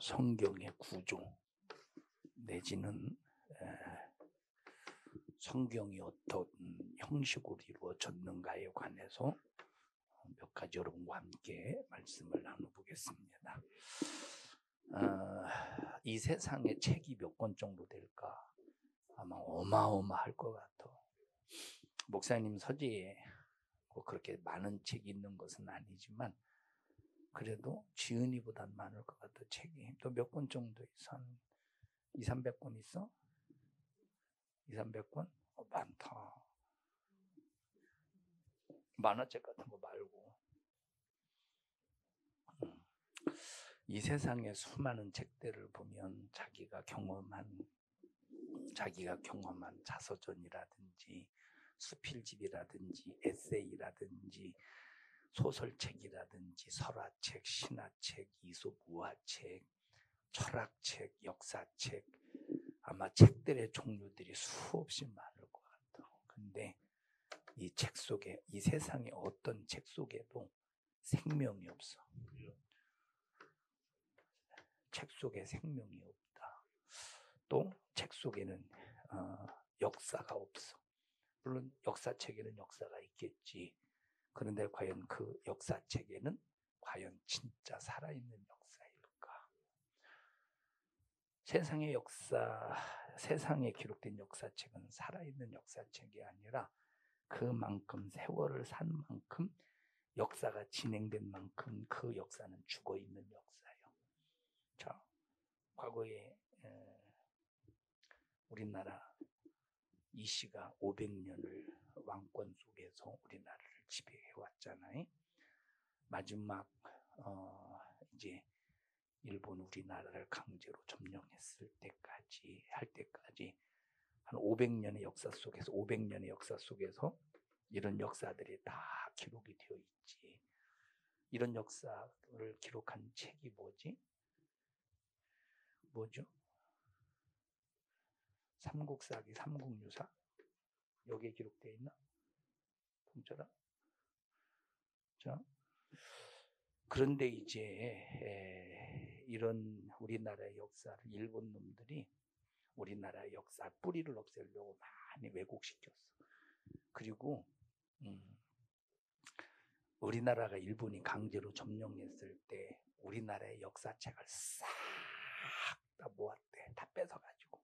성경의 구조 내지는 성경이 어떤 형식으로 이루어졌는가에 관해서 몇 가지 여러분과 함께 말씀을 나눠보겠습니다. 이 세상에 책이 몇 권 정도 될까? 아마 어마어마할 것 같아. 목사님 서재에 그렇게 많은 책이 있는 것은 아니지만 그래도 지은이보단 많을 것 같아. 책이 또 몇 권 정도 있어? 한 200~300권 있어? 200~300권? 많다. 만화책 같은 거 말고 이 세상의 수많은 책들을 보면 자기가 경험한 자서전이라든지 수필집이라든지 에세이라든지 소설책이라든지 설화책, 신화책, 이솝 우화책, 철학책, 역사책, 아마 책들의 종류들이 수없이 많을 것 같아요. 근데 이 책 속에, 이 세상의 어떤 책 속에도 생명이 없어. 책 속에 생명이 없다. 또 책 속에는 역사가 없어. 물론 역사책에는 역사가 있겠지. 그런데 과연 그 역사책에는 과연 진짜 살아있는 역사일까? 세상의 역사, 세상에 기록된 역사책은 살아있는 역사책이 아니라 그만큼 세월을 산 만큼 역사가 진행된 만큼 그 역사는 죽어있는 역사예요. 자, 과거에 우리나라 이씨가 500년을 왕권 속에서 우리나라를 지배해왔잖아요. 마지막 이제 일본 우리나라를 강제로 점령했을 때까지 할 때까지 한 500년의 역사 속에서 이런 역사들이 다 기록이 되어 있지. 이런 역사를 기록한 책이 뭐죠? 삼국사기, 삼국유사? 여기에 기록되어 있나? 동철아? 자, 그런데 이제 이런 우리나라의 역사를 일본 놈들이 우리나라의 역사 뿌리를 없애려고 많이 왜곡시켰어. 그리고 우리나라가 일본이 강제로 점령했을 때 우리나라의 역사책을 싹 다 모았대. 다 뺏어가지고.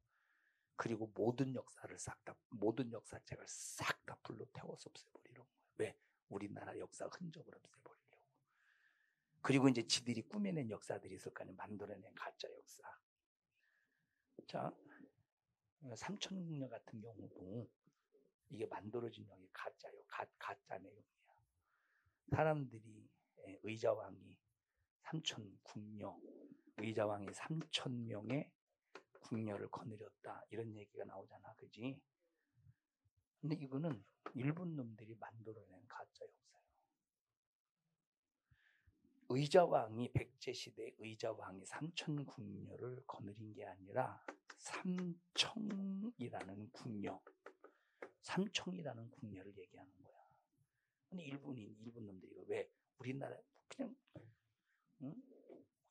그리고 모든 역사책을 싹 다 불로 태워서 없애버리려고. 왜? 우리나라 역사 흔적을 없애버리려고. 그리고 이제 지들이 꾸며낸 역사들이 있을 거 아니에요. 만들어낸 가짜 역사. 자, 삼천궁녀 같은 경우도 이게 만들어진 역이 가짜요. 가짜 내용이야. 사람들이 의자왕이 3,000명의 궁녀를 거느렸다. 이런 얘기가 나오잖아. 그지? 근데 이거는 일본 놈들이 만들어낸 가짜 역사예요. 백제시대 의자왕이 3,000궁녀를 거느린 게 아니라 삼청이라는 궁녀를 얘기하는 거야. 근데 일본 놈들이 왜 우리나라 그냥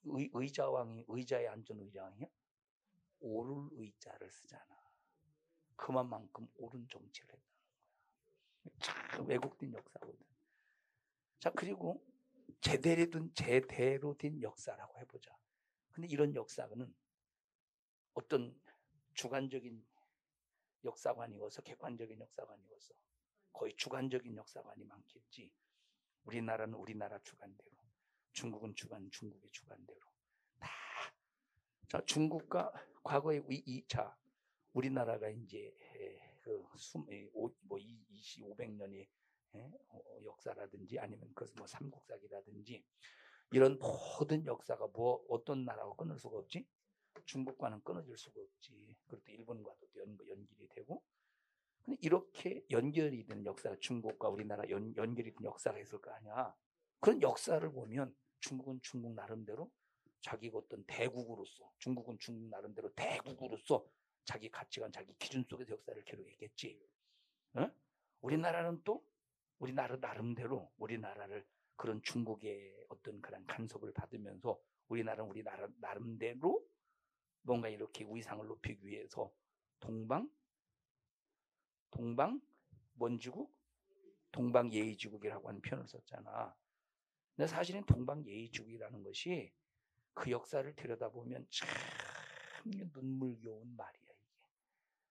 의자왕이 의자에 앉은 의자왕이야? 오를 의자를 쓰잖아. 그만큼 옳은 정치를 했다는 거야. 참 왜곡된 역사거든. 자, 그리고 제대로 된 역사라고 해보자. 근데 이런 역사는 어떤 주관적인 역사관이어서 객관적인 역사관이어서 거의 주관적인 역사관이 많겠지. 우리나라는 우리나라 주관대로, 중국은 중국의 주관대로 다. 자, 중국과 과거에 우리나라가 이제 500년의 역사라든지 아니면 그것은 삼국사기라든지 이런 모든 역사가 어떤 나라하고 끊을 수가 없지? 중국과는 끊어질 수가 없지. 그것도 일본과도 연결이 되고. 근데 이렇게 연결이 되는 역사가 중국과 우리나라 연결이 된 역사가 있을 거 아니야. 그런 역사를 보면 중국은 중국 나름대로 자기가 어떤 대국으로서 중국은 중국 나름대로 대국으로서 자기 가치관, 자기 기준 속에서 역사를 기록했겠지. 어? 우리나라는 또 우리나라 나름대로 우리나라를 그런 중국의 어떤 그런 간섭을 받으면서 우리나라는 우리나라 나름대로 뭔가 이렇게 위상을 높이기 위해서 뭔지국? 동방예의지국이라고 하는 표현을 썼잖아. 근데 사실은 동방예의지국이라는 것이 그 역사를 들여다보면 참 눈물겨운 말이야. 이게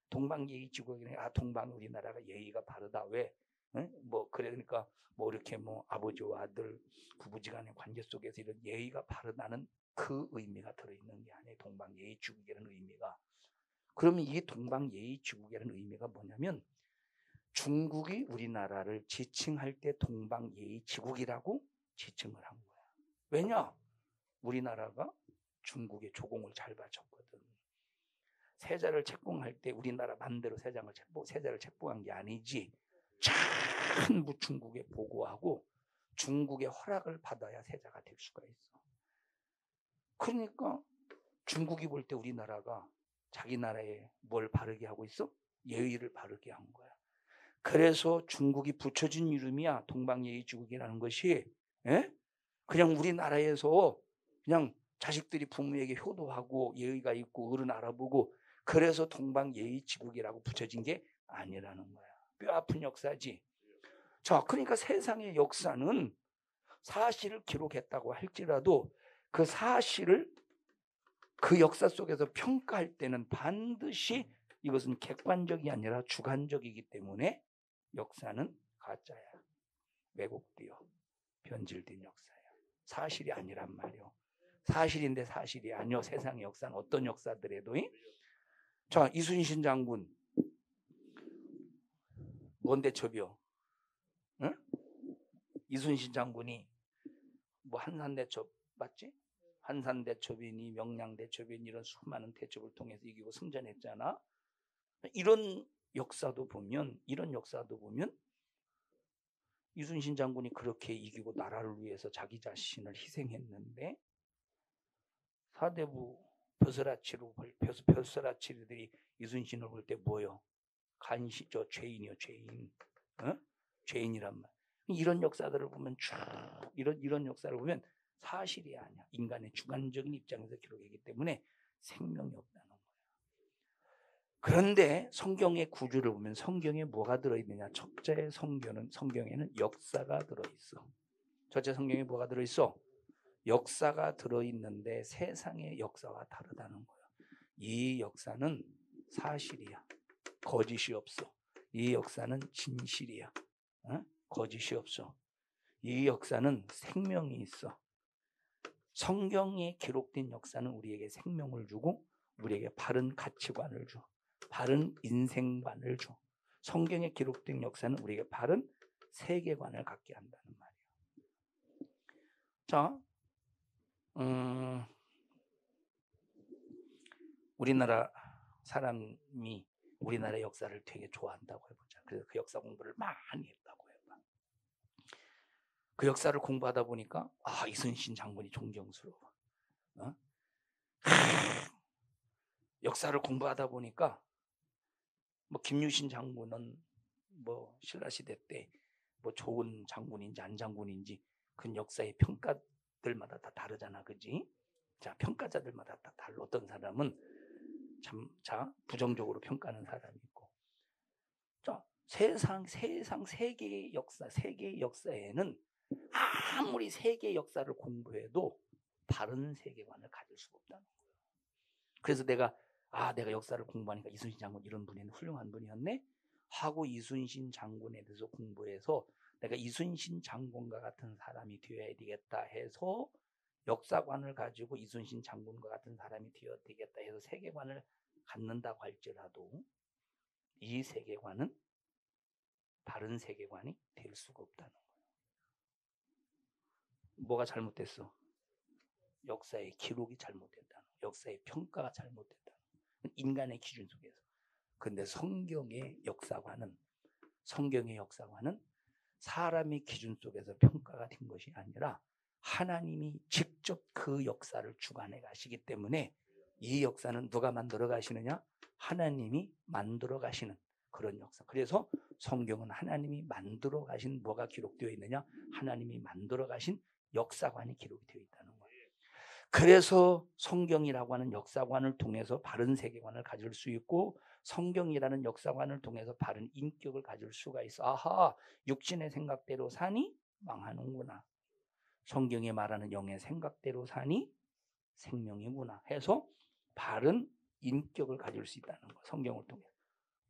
동방예의지국이네. 동방 우리나라가 예의가 바르다. 왜? 응? 그러니까 이렇게 아버지와 아들 부부지간의 관계 속에서 이런 예의가 바르다는 그 의미가 들어있는 게 아니에요. 동방예의지국이라는 의미가. 그러면 이 동방예의지국이라는 의미가 뭐냐면 중국이 우리나라를 지칭할 때 동방예의지국이라고 지칭을 한 거야. 왜냐? 우리나라가 중국의 조공을 잘 바쳤거든. 세자를 책봉할 때 우리나라 맘대로 세자를 책봉한 게 아니지. 전부 중국에 보고하고 중국의 허락을 받아야 세자가 될 수가 있어. 그러니까 중국이 볼 때 우리나라가 자기 나라에 뭘 바르게 하고 있어? 예의를 바르게 한 거야. 그래서 중국이 붙여준 이름이야. 동방예의지국이라는 것이. 예? 그냥 우리나라에서 그냥 자식들이 부모에게 효도하고 예의가 있고 어른 알아보고 그래서 동방예의지국이라고 붙여진 게 아니라는 거야. 뼈 아픈 역사지. 자, 그러니까 세상의 역사는 사실을 기록했다고 할지라도 그 사실을 그 역사 속에서 평가할 때는 반드시 이것은 객관적이 아니라 주관적이기 때문에 역사는 가짜야. 왜곡되어 변질된 역사야. 사실이 아니란 말이요. 사실인데 사실이 아니요. 세상의 역사는 어떤 역사들에도. 자, 이순신 장군 뭔 대첩이요? 응? 이순신 장군이 한산대첩 맞지? 한산대첩이니 명량대첩이니 이런 수많은 대첩을 통해서 이기고 승전했잖아. 이런 역사도 보면 이순신 장군이 그렇게 이기고 나라를 위해서 자기 자신을 희생했는데 사대부 벼슬아치들이 이순신을 볼 때 뭐요? 죄인이요, 죄인. 죄인이란 말. 이런 역사들을 보면 이런 역사를 보면 사실이 아니야. 인간의 주관적인 입장에서 기록이기 때문에 생명이 없다는 거야. 그런데 성경의 구조를 보면 성경에 뭐가 들어있느냐? 첫째 성경에는 역사가 들어있어. 첫째 성경에 뭐가 들어있어? 역사가 들어있는데 세상의 역사와 다르다는 거야. 이 역사는 사실이야. 거짓이 없어. 이 역사는 진실이야. 거짓이 없어. 이 역사는 생명이 있어. 성경에 기록된 역사는 우리에게 생명을 주고 우리에게 바른 가치관을 줘. 바른 인생관을 줘. 성경에 기록된 역사는 우리에게 바른 세계관을 갖게 한다는 말이에요. 자, 우리나라 사람이 우리나라 역사를 되게 좋아한다고 해보자. 그래서 그 역사 공부를 많이 했다고 해봐. 그 역사를 공부하다 보니까 이순신 장군이 존경스러워. 역사를 공부하다 보니까 김유신 장군은 신라시대 때 좋은 장군인지 안 장군인지 그 역사의 평가들마다 다 다르잖아, 그지? 자, 평가자들마다 다 달라. 어떤 사람은 부정적으로 평가하는 사람이 있고. 자, 세계의 역사에는 아무리 세계의 역사를 공부해도 바른 세계관을 가질 수가 없다는 거예요. 그래서 내가 역사를 공부하니까 이순신 장군 이런 분이는 훌륭한 분이었네 하고 이순신 장군에 대해서 공부해서 내가 이순신 장군과 같은 사람이 되어야 되겠다 해서 역사관을 가지고 이순신 장군과 같은 사람이 되어야 되겠다 해서 세계관을 갖는다고 할지라도 이 세계관은 바른 세계관이 될 수가 없다는 거예요. 뭐가 잘못됐어? 역사의 기록이 잘못됐다는 거예요. 역사의 평가가 잘못됐다는 거예요. 인간의 기준 속에서. 그런데 성경의 역사관은 사람의 기준 속에서 평가가 된 것이 아니라 하나님이 직접 그 역사를 주관해 가시기 때문에 이 역사는 누가 만들어 가시느냐? 하나님이 만들어 가시는 그런 역사. 그래서 성경은 하나님이 만들어 가신 뭐가 기록되어 있느냐? 하나님이 만들어 가신 역사관이 기록이 되어 있다는 거예요. 그래서 성경이라고 하는 역사관을 통해서 바른 세계관을 가질 수 있고, 성경이라는 역사관을 통해서 바른 인격을 가질 수가 있어. 아하, 육신의 생각대로 사니 망하는구나. 성경이 말하는 영의 생각대로 사니 생명이구나 해서 바른 인격을 가질 수 있다는 거. 성경을 통해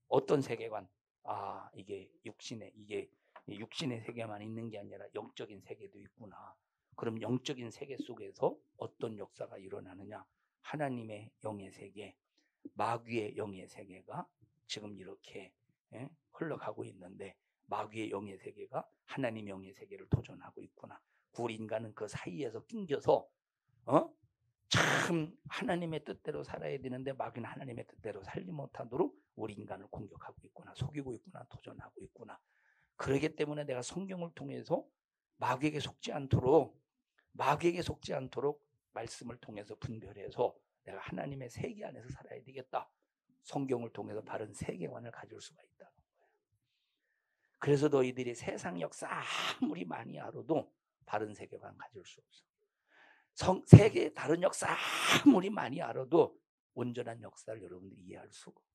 어떤 세계관? 아, 이게 육신의 세계만 있는 게 아니라 영적인 세계도 있구나. 그럼 영적인 세계 속에서 어떤 역사가 일어나느냐? 하나님의 영의 세계, 마귀의 영의 세계가 지금 이렇게 흘러가고 있는데, 마귀의 영의 세계가 하나님의 영의 세계를 도전하고 있구나. 우리 인간은 그 사이에서 낑겨서 참 하나님의 뜻대로 살아야 되는데 마귀는 하나님의 뜻대로 살지 못하도록 우리 인간을 공격하고 있구나, 속이고 있구나, 도전하고 있구나. 그러기 때문에 내가 성경을 통해서 마귀에게 속지 않도록 말씀을 통해서 분별해서 내가 하나님의 세계 안에서 살아야 되겠다. 성경을 통해서 바른 세계관을 가질 수가 있다는 거예요. 그래서 너희들이 세상 역사 아무리 많이 알아도 바른 세계관 가질 수 없어. 세계의 다른 역사 아무리 많이 알아도 온전한 역사를 여러분들이 이해할 수가 없어.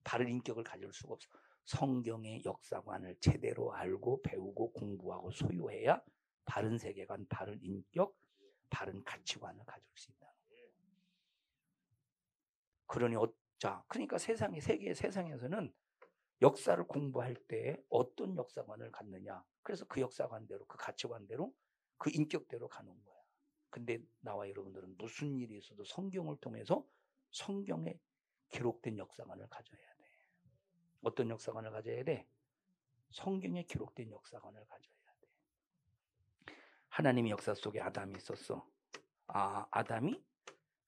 바른 인격을 가질 수가 없어. 성경의 역사관을 제대로 알고 배우고 공부하고 소유해야 바른 세계관, 바른 인격, 바른 가치관을 가질 수 있다는 거예요. 그러니까 세상에서는 역사를 공부할 때 어떤 역사관을 갖느냐. 그래서 그 역사관대로, 그 가치관대로, 그 인격대로 가는 거야. 근데 나와 여러분들은 무슨 일이 있어도 성경을 통해서 성경에 기록된 역사관을 가져야 돼. 어떤 역사관을 가져야 돼? 성경에 기록된 역사관을 가져야 돼. 하나님의 역사 속에 아담이 있었어. 아담이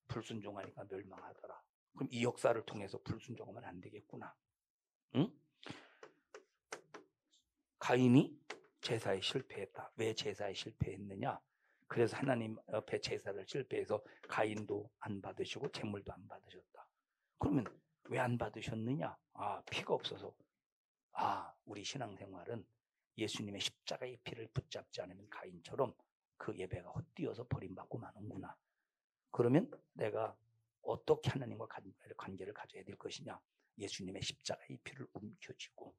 불순종하니까 멸망하더라. 그럼 이 역사를 통해서 불순종하면 안 되겠구나. 응? 가인이 제사에 실패했다. 왜 제사에 실패했느냐? 그래서 하나님 옆에 제사를 실패해서 가인도 안 받으시고 제물도 안 받으셨다. 그러면 왜 안 받으셨느냐? 피가 없어서. 우리 신앙생활은 예수님의 십자가의 피를 붙잡지 않으면 가인처럼 그 예배가 헛되어서 버림받고 마는구나. 그러면 내가 어떻게 하나님과 관계를 가져야 될 것이냐? 예수님의 십자가의 피를 움켜쥐고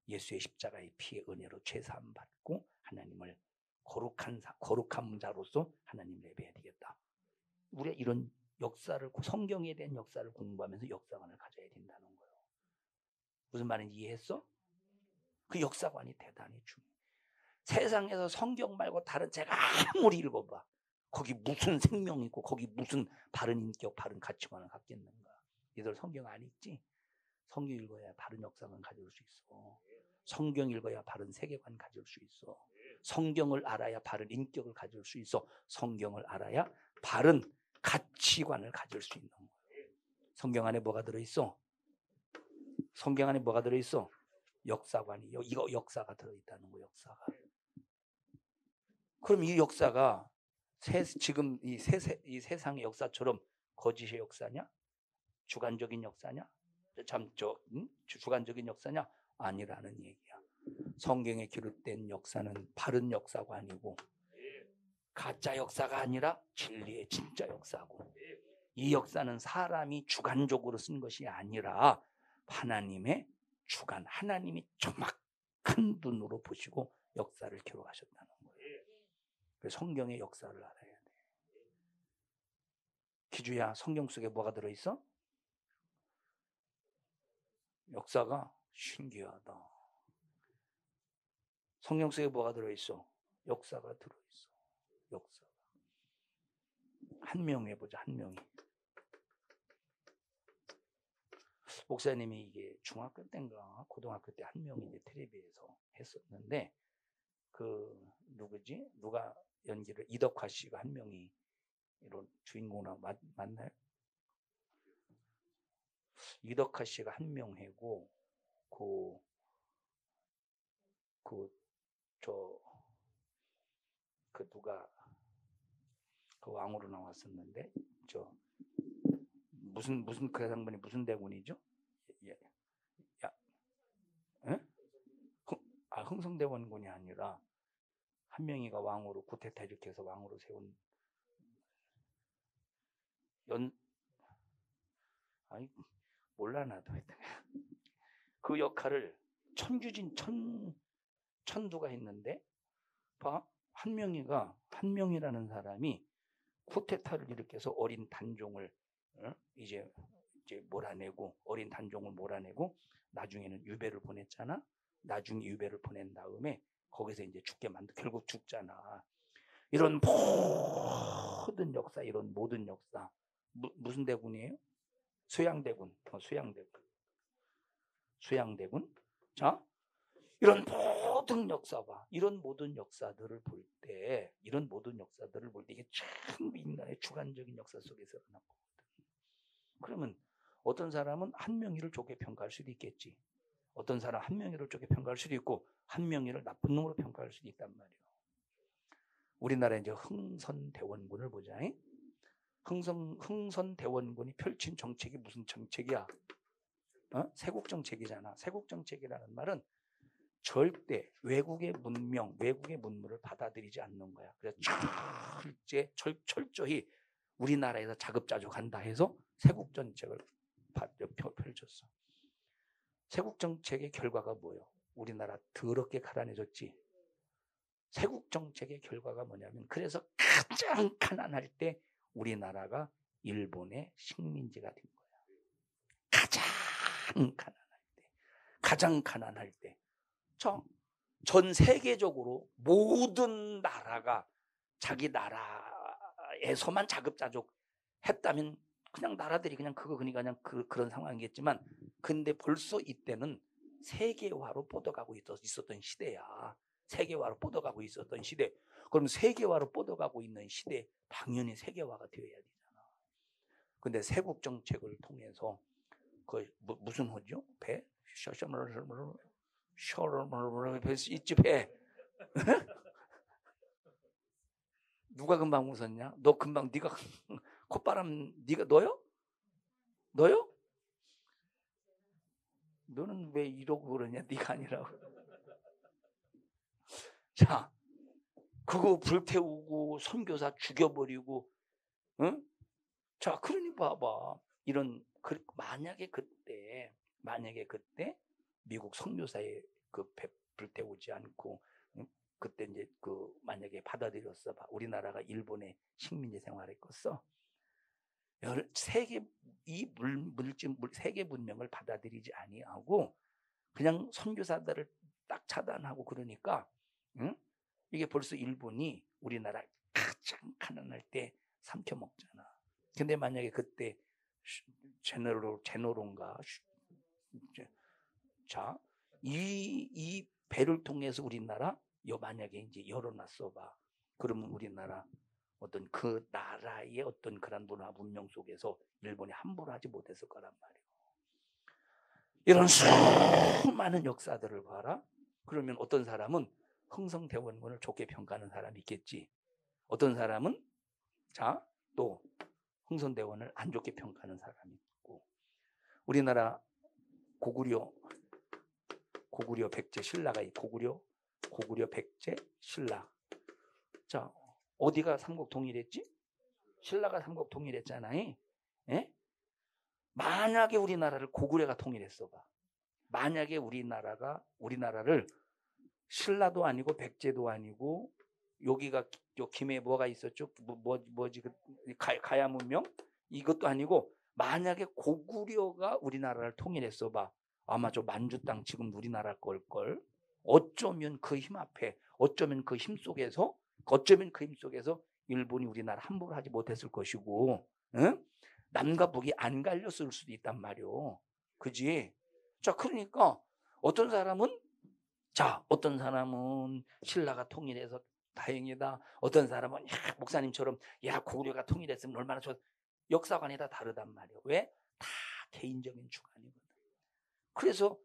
예수의 십자가의 피의 은혜로 죄사함 받고 하나님을 거룩한 자로서 하나님을 예배해야 되겠다. 우리가 이런 역사를, 성경에 대한 역사를 공부하면서 역사관을 가져야 된다는 거예요. 무슨 말인지 이해했어? 그 역사관이 대단히 중요해. 세상에서 성경 말고 다른 책 아무리 읽어봐. 거기 무슨 생명이 있고 거기 무슨 바른 인격, 바른 가치관을 갖겠는가. 얘들 성경 안 읽지? 성경 읽어야 바른 역사관 가질 수 있어. 성경 읽어야 바른 세계관 가질 수 있어. 성경을 알아야 바른 인격을 가질 수 있어. 성경을 알아야 바른 가치관을 가질 수 있는 거예요. 성경 안에 뭐가 들어있어? 성경 안에 뭐가 들어있어? 역사관이. 이거 역사가 들어있다는 거예요. 역사가. 그럼 이 역사가 지금 이 세상의 역사처럼 거짓의 역사냐? 주관적인 역사냐? 주관적인 역사냐? 아니라는 얘기야. 성경에 기록된 역사는 바른 역사가 아니고 가짜 역사가 아니라 진리의 진짜 역사고, 이 역사는 사람이 주관적으로 쓴 것이 아니라 하나님의 주관, 하나님이 정확한 눈으로 보시고 역사를 기록하셨다는 거예요. 그래서 성경의 역사를 알아야 돼. 기주야, 성경 속에 뭐가 들어있어? 역사가 신기하다. 성경 속에 뭐가 들어있어? 역사가 들어있어. 역사가. 한 명 해보자. 한 명이. 목사님이 이게 중학교 때인가 고등학교 때 한 명이 이제 텔레비에서 했었는데, 누가 연기를, 이덕화 씨가 한 명이 이런 주인공으로 맞나요? 이덕화 씨가 한 명 하고 누가 그 왕으로 나왔었는데 무슨 그 양반이 무슨 대군이죠? 흥성대원군이 아니라 한 명이가 왕으로 구테타 일으켜서 왕으로 세운 아니 몰라 나도. 그 역할을 천두가 했는데 봐, 한명이라는 사람이 쿠데타를 일으켜서 어린 단종을 이제 몰아내고, 어린 단종을 몰아내고 나중에는 유배를 보냈잖아. 나중에 유배를 보낸 다음에 거기서 이제 죽게 만들, 결국 죽잖아. 이런 모든 역사, 이런 모든 역사, 무슨 대군이에요? 수양대군. 수양대군. 자, 이런 모든 역사 봐. 이런 모든 역사들을 볼 때 이게 참 인간의 주관적인 역사 속에서 일어난 거거든. 그러면 어떤 사람은 한명희를 좋게 평가할 수도 있겠지. 어떤 사람 한명희를 좋게 평가할 수도 있고, 한명희를 나쁜 놈으로 평가할 수도 있단 말이에요. 우리나라의 이제 흥선대원군을 보자. 흥선대원군이 펼친 정책이 무슨 정책이야? 세국정책이잖아. 세국정책이라는 말은 절대 외국의 문명, 외국의 문물을 받아들이지 않는 거야. 그래서 철저히 우리나라에서 자급자족한다 해서 세국정책을 펼쳤어. 세국정책의 결과가 뭐예요? 우리나라 더럽게 가난해졌지. 세국정책의 결과가 뭐냐면, 그래서 가장 가난할 때 우리나라가 일본의 식민지가 된 거야. 가장 가난할 때. 전 세계적으로 모든 나라가 자기 나라에서만 자급자족 했다면 그냥 나라들이 그냥 그런 상황이겠지만, 근데 벌써 이때는 세계화로 뻗어가고 있었던 시대야. 세계화로 뻗어가고 있었던 시대. 그럼 세계화로 뻗어가고 있는 시대, 당연히 세계화가 되어야 되잖아. 근데 세국 정책을 통해서 무슨 호죠? 배? 있지 배. 누가 금방 웃었냐? 너 금방 네가 콧바람 네가 너요? 너는 왜 이러고 그러냐? 네가 아니라고. 자, 그거 불태우고 선교사 죽여버리고, 응? 자, 그러니 봐봐. 만약에 그때 미국 선교사에 불태우지 않고, 그때 이제 만약에 받아들였어. 우리나라가 일본의 식민지 생활했겠어. 세계 문명을 받아들이지 아니하고 그냥 선교사들을 딱 차단하고 그러니까, 응? 이게 벌써 일본이 우리나라 가장 가난할 때 삼켜 먹잖아. 근데 만약에 그때 제노론가, 자, 이 배를 통해서 우리나라 만약에 이제 열어놨어 봐. 그러면 우리나라 어떤 그 나라의 어떤 그런 문화 문명 속에서 일본이 함부로 하지 못했을 거란 말이에요. 이런 수많은 역사들을 봐라. 그러면 어떤 사람은 흥성대원군을 좋게 평가하는 사람이 있겠지. 어떤 사람은 또 흥선대원을 안 좋게 평가하는 사람이 있고, 우리나라 고구려 백제 신라가 고구려 백제 신라. 자, 어디가 삼국 통일했지? 신라가 삼국 통일했잖아. 예? 만약에 우리나라를 고구려가 통일했어 봐. 만약에 우리나라를 신라도 아니고 백제도 아니고, 여기가 김해 뭐가 있었죠? 뭐지? 가야 문명? 이것도 아니고, 만약에 고구려가 우리나라를 통일했어 봐. 아마 저 만주 땅 지금 우리나라 걸걸. 어쩌면 그 힘 앞에, 어쩌면 그 힘 속에서 일본이 우리나라 함부로 하지 못했을 것이고, 응? 남과 북이 안 갈렸을 수도 있단 말이오. 그지? 자, 그러니까 어떤 사람은 신라가 통일해서 다행이다. 어떤 사람은 목사님처럼 고구려가 통일했으면 얼마나 좋아. 역사관이 다 다르단 말이에요. 왜? 다 개인적인 주관이거든. 그래서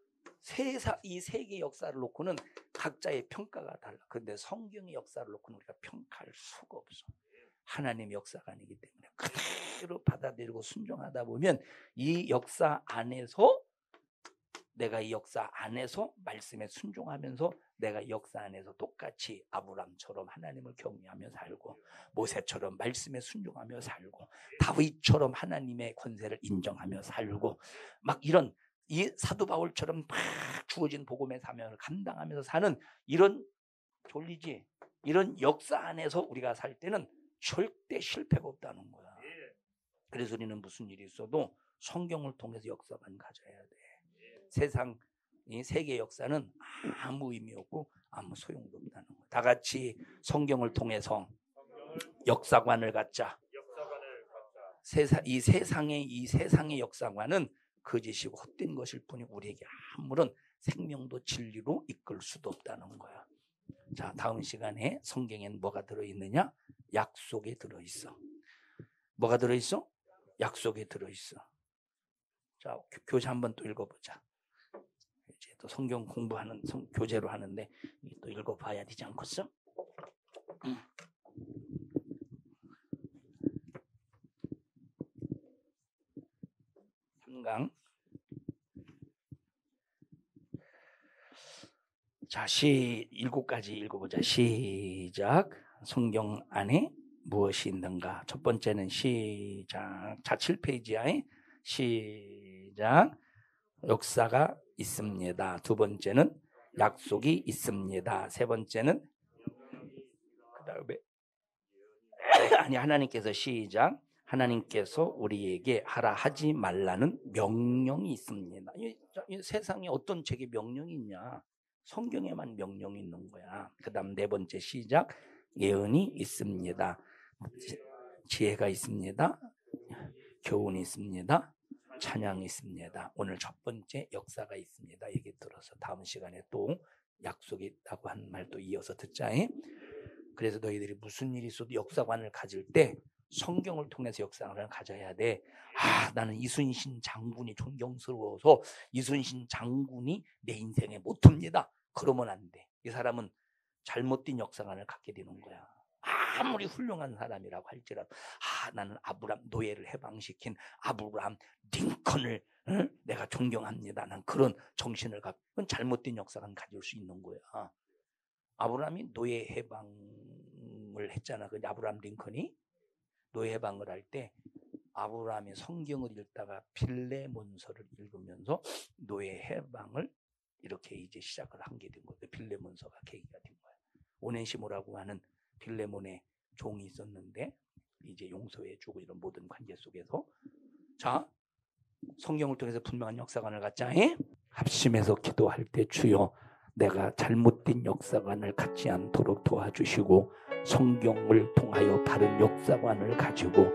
이 세계 역사를 놓고는 각자의 평가가 달라. 그런데 성경의 역사를 놓고는 우리가 평가할 수가 없어. 하나님의 역사관이기 때문에 그대로 받아들이고 순종하다 보면 이 역사 안에서 내가 이 역사 안에서 말씀에 순종하면서 내가 이 역사 안에서 똑같이 아브람처럼 하나님을 경외하며 살고, 모세처럼 말씀에 순종하며 살고, 다윗처럼 하나님의 권세를 인정하며 살고, 막 이런 이 사도 바울처럼 막 주어진 복음의 사명을 감당하면서 사는 이런, 졸리지? 이런 역사 안에서 우리가 살 때는 절대 실패가 없다는 거야. 그래서 우리는 무슨 일이 있어도 성경을 통해서 역사관 가져야 돼. 세상, 이 세계 역사는 아무 의미 없고 아무 소용도 없다는 거야. 다 같이 성경을 통해서 역사관을 갖자. 이 세상의 역사관은 거짓이고 헛된 것일 뿐이고 우리에게 아무런 생명도 진리로 이끌 수도 없다는 거야. 자, 다음 시간에 성경에는 뭐가 들어있느냐? 약속이 들어있어. 뭐가 들어있어? 약속이 들어있어. 자, 교재 한번 또 읽어보자. 이제 또 성경 공부하는 교재로 하는데 또 읽어봐야 되지 않겠어? 3강. 자, 7가지 읽어보자. 시작. 성경 안에 무엇이 있는가? 첫 번째는 시작. 자, 7페이지야. 시작. 역사가 있습니다. 두 번째는 약속이 있습니다. 세 번째는 그다음에 하나님께서 시작. 하나님께서 우리에게 하라 하지 말라는 명령이 있습니다. 이 세상에 어떤 책에 명령이 있냐? 성경에만 명령이 있는 거야. 그 다음 네 번째 시작. 예언이 있습니다. 지혜가 있습니다. 교훈이 있습니다. 찬양이 있습니다. 오늘 첫 번째 역사가 있습니다. 얘기 들어서 다음 시간에 또 약속이 있다고 한 말 또 이어서 듣자. 그래서 너희들이 무슨 일이 있어도 역사관을 가질 때 성경을 통해서 역사관을 가져야 돼. 나는 이순신 장군이 존경스러워서 이순신 장군이 내 인생의 모토입니다. 그러면 안 돼. 이 사람은 잘못된 역사관을 갖게 되는 거야. 아무리 훌륭한 사람이라고 할지라도 나는 아브람 노예를 해방시킨 아브람 링컨을 내가 존경합니다. 난 그런 정신을 갖고 그건 잘못된 역사관 가질 수 있는 거야. 아브람이 노예 해방을 했잖아. 근데 아브람 링컨이 노예 해방을 할 때 아브람이 성경을 읽다가 빌레몬서를 읽으면서 노예 해방을 이렇게 이제 시작을 한 게 된 거예요. 빌레몬서가 계기가 된 거예요. 오네시모라고 하는 빌레몬의 종이 있었는데 이제 용서해주고 이런 모든 관계 속에서 자, 성경을 통해서 분명한 역사관을 갖자. 합심해서 기도할 때 주여 내가 잘못된 역사관을 갖지 않도록 도와주시고 성경을 통하여 바른 역사관을 가지고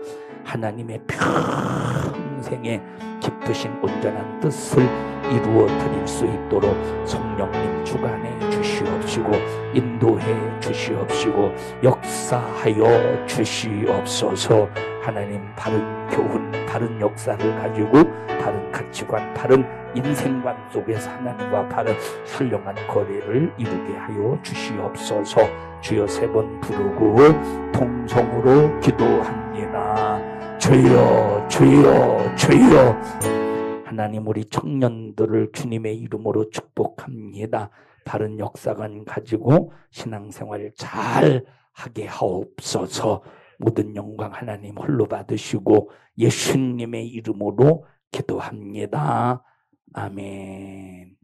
하나님의 평생의 깊으신 온전한 뜻을 이루어 드릴 수 있도록 성령님 주관해 주시옵시고 인도해 주시옵시고 역사하여 주시옵소서. 하나님 바른 교훈, 바른 역사를 가지고 바른 가치관, 바른 인생관 속에서 하나님과 바른 훌륭한 거래를 이루게 하여 주시옵소서. 주여 세 번 부르고 통성으로 기도합니다. 주여 주여 주여. 하나님 우리 청년들을 주님의 이름으로 축복합니다. 바른 역사관 가지고 신앙생활 잘 하게 하옵소서. 모든 영광 하나님 홀로 받으시고 예수님의 이름으로 기도합니다. 아멘.